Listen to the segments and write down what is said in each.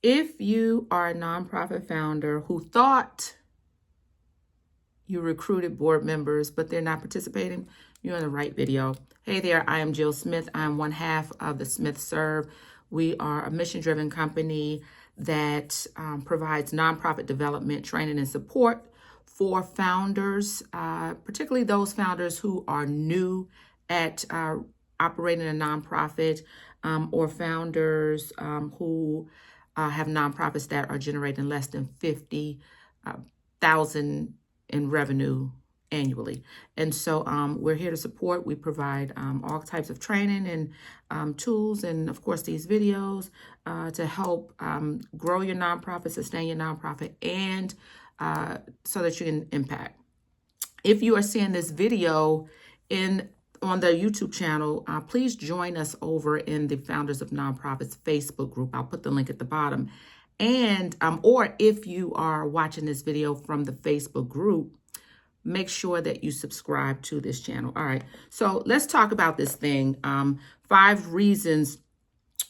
If you are a nonprofit founder who thought you recruited board members, but they're not participating, you're in the right video. Hey there, I am Jill Smith. I am one half of the Smith Serve. We are a mission-driven company that provides nonprofit development, training, and support for founders, particularly those founders who are new at operating a nonprofit, or founders who have nonprofits that are generating less than 50,000 in revenue annually. And so we're here to support. We provide all types of training and tools, and of course these videos to help grow your nonprofit, sustain your nonprofit, and so that you can impact. If you are seeing this video on the YouTube channel, please join us over in the Founders of Nonprofits Facebook group. I'll put the link at the bottom. And or if you are watching this video from the Facebook group, make sure that you subscribe to this channel. All right, so let's talk about this thing. 5 reasons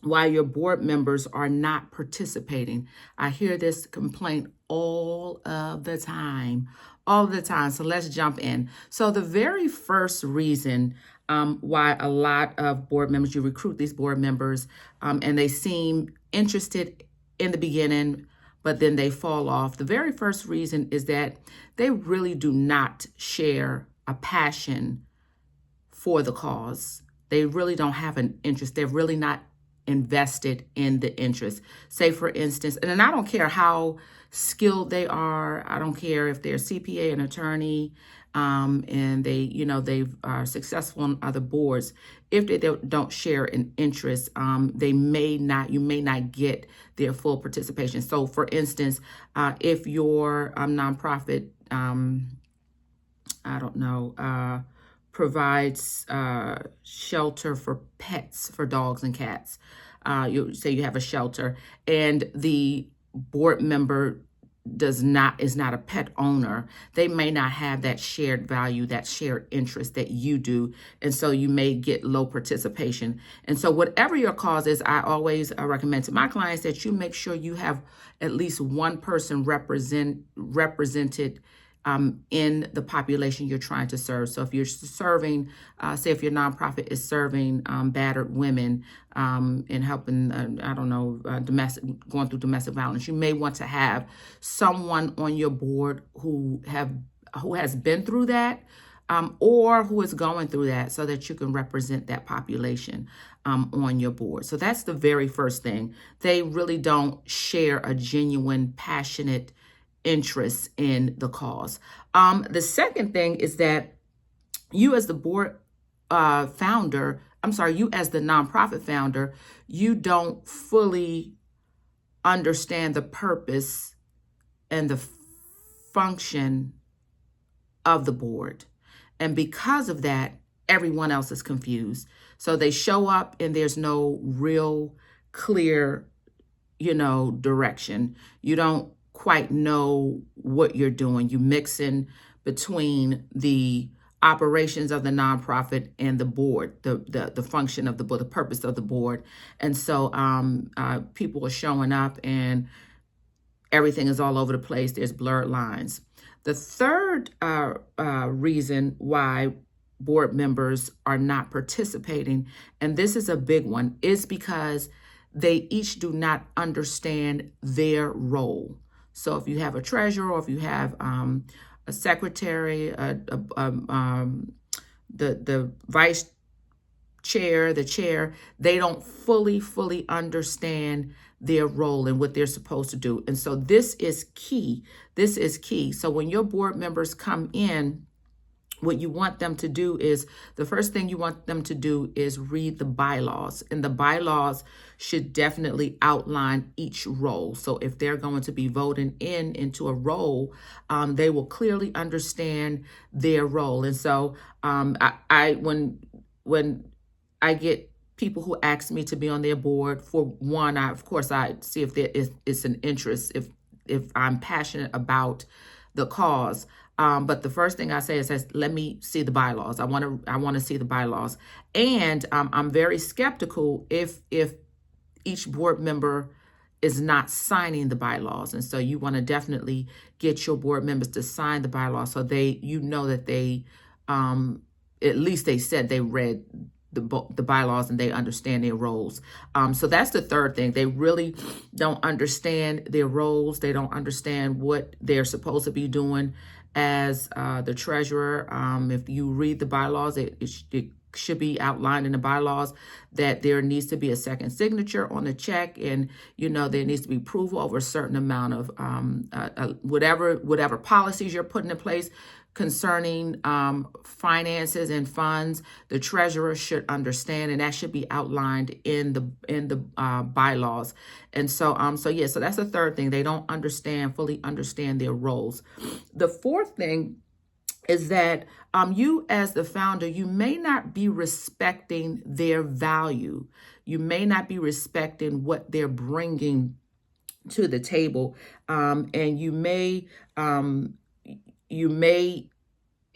why your board members are not participating. I hear this complaint all of the time. So let's jump in. So the very first reason why a lot of board members, you recruit these board members and they seem interested in the beginning, but then they fall off. The very first reason is that they really do not share a passion for the cause. They really don't have an interest. They're really not invested in the interest. Say, for instance, and I don't care how skilled they are. I don't care if they're CPA, an attorney, and they are successful on other boards. If they don't share an interest, you may not get their full participation. So, for instance, if your nonprofit, provides shelter for pets, for dogs and cats. You say you have a shelter, and the board member is not a pet owner. They may not have that shared value, that shared interest that you do, and so you may get low participation. And so whatever your cause is, I always recommend to my clients that you make sure you have at least one person represented in the population you're trying to serve. So if you're serving, say if your nonprofit is serving battered women and helping, going through domestic violence, you may want to have someone on your board who has been through that, or who is going through that, so that you can represent that population on your board. So that's the very first thing. They really don't share a genuine, passionate interest in the cause. The second thing is that you as the board founder, you as the nonprofit founder, you don't fully understand the purpose and the function of the board. And because of that, everyone else is confused. So they show up and there's no real clear, direction. You don't quite know what you're doing. You mix in between the operations of the nonprofit and the board, the function of the board, the purpose of the board. And so people are showing up and everything is all over the place. There's blurred lines. The third reason why board members are not participating, and this is a big one, is because they each do not understand their role. So if you have a treasurer, or if you have a secretary, the vice chair, the chair, they don't fully understand their role and what they're supposed to do. And so this is key. This is key. So when your board members come in, what you want them to do is, the first thing you want them to do is read the bylaws. And the bylaws should definitely outline each role. So if they're going to be voting into a role, they will clearly understand their role. And so when I get people who ask me to be on their board, for one, I see if there is an interest, if I'm passionate about the cause. But the first thing I say is, let me see the bylaws. I want to see the bylaws. And I'm very skeptical if each board member is not signing the bylaws. And so you want to definitely get your board members to sign the bylaws so you know that they, at least they said they read the bylaws and they understand their roles. So that's the third thing. They really don't understand their roles. They don't understand what they're supposed to be doing as the treasurer. If you read the bylaws, it should be outlined in the bylaws that there needs to be a second signature on the check, and there needs to be approval over a certain amount of whatever policies you're putting in place concerning finances and funds. The treasurer should understand, and that should be outlined in the bylaws. And so that's the third thing. They don't fully understand their roles. The fourth thing is that you as the founder, you may not be respecting their value. You may not be respecting what they're bringing to the table. And it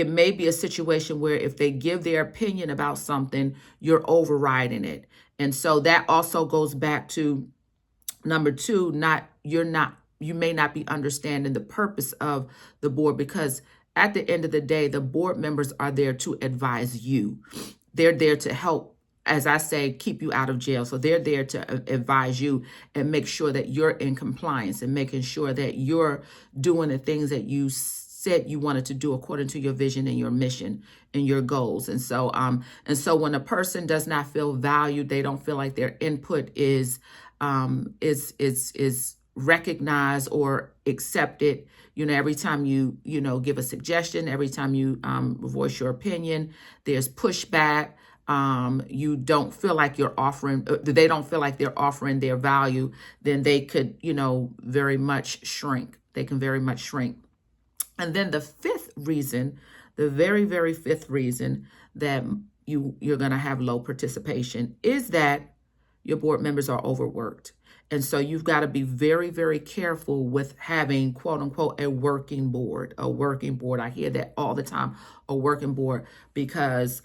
may be a situation where if they give their opinion about something, you're overriding it. And so that also goes back to number two, you may not be understanding the purpose of the board, because at the end of the day, the board members are there to advise you. They're there to help, as I say, keep you out of jail. So they're there to advise you and make sure that you're in compliance and making sure that you're doing the things that you said you wanted to do according to your vision and your mission and your goals. And so when a person does not feel valued, they don't feel like their input is recognized or accepted. Every time you give a suggestion, every time you voice your opinion, there's pushback. You don't feel like they don't feel like they're offering their value, then they could, very much shrink. They can very much shrink. And then the fifth reason, the very, very fifth reason that you're going to have low participation is that your board members are overworked. And so you've got to be very, very careful with having, quote unquote, a working board. I hear that all the time, a working board, because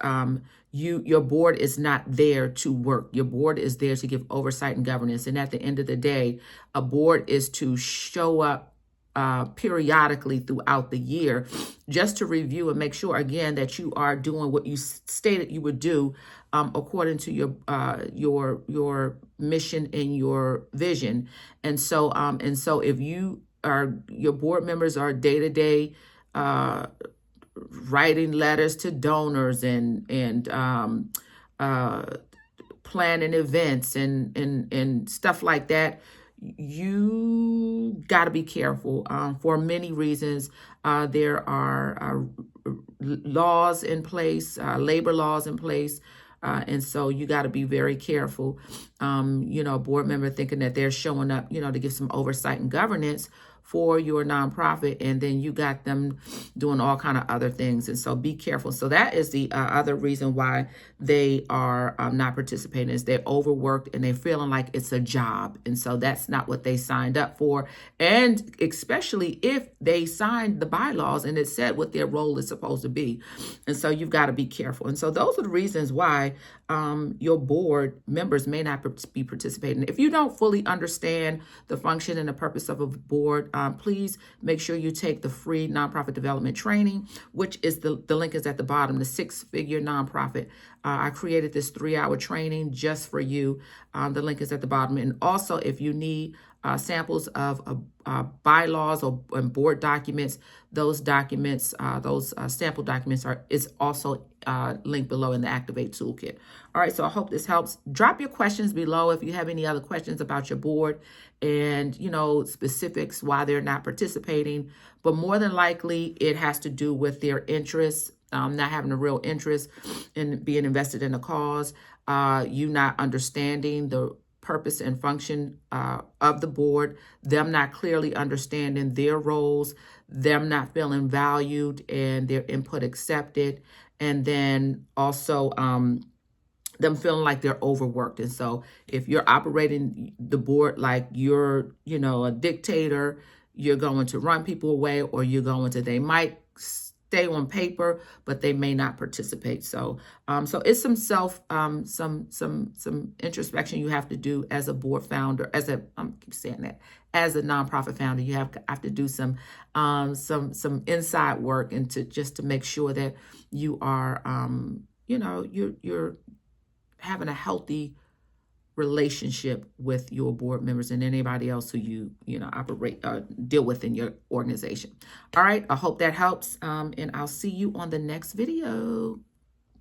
your board is not there to work. Your board is there to give oversight and governance. And at the end of the day, a board is to show up periodically throughout the year, just to review and make sure, again, that you are doing what you stated you would do according to your mission and your vision. And so if your board members are day-to-day writing letters to donors and planning events and stuff like that, you got to be careful for many reasons. There are laws in place, labor laws in place. And so you got to be very careful. A board member thinking that they're showing up, to give some oversight and governance for your nonprofit, and then you got them doing all kind of other things. And so be careful. So that is the other reason why they are not participating, is they're overworked and they're feeling like it's a job. And so that's not what they signed up for. And especially if they signed the bylaws and it said what their role is supposed to be. And so you've got to be careful. And so those are the reasons why your board members may not be participating. If you don't fully understand the function and the purpose of a board, please make sure you take the free nonprofit development training, which is the link is at the bottom, the 6-figure nonprofit. I created this 3-hour training just for you. The link is at the bottom. And also, if you need samples of bylaws and board documents, those documents, those sample documents is also linked below in the Activate Toolkit. All right, so I hope this helps. Drop your questions below if you have any other questions about your board and, specifics why they're not participating. But more than likely, it has to do with their interests, not having a real interest in being invested in a cause, you not understanding the purpose and function of the board, them not clearly understanding their roles, them not feeling valued and their input accepted, and then also them feeling like they're overworked. And so if you're operating the board like you're, a dictator, you're going to run people away, or they might stay on paper, but they may not participate. So, so it's some some introspection you have to do as a board founder, as a keep saying that, as a nonprofit founder. You have to do some inside work, and to make sure that you are you're having a healthy relationship with your board members and anybody else who you operate deal with in your organization. All right, I hope that helps, and I'll see you on the next video.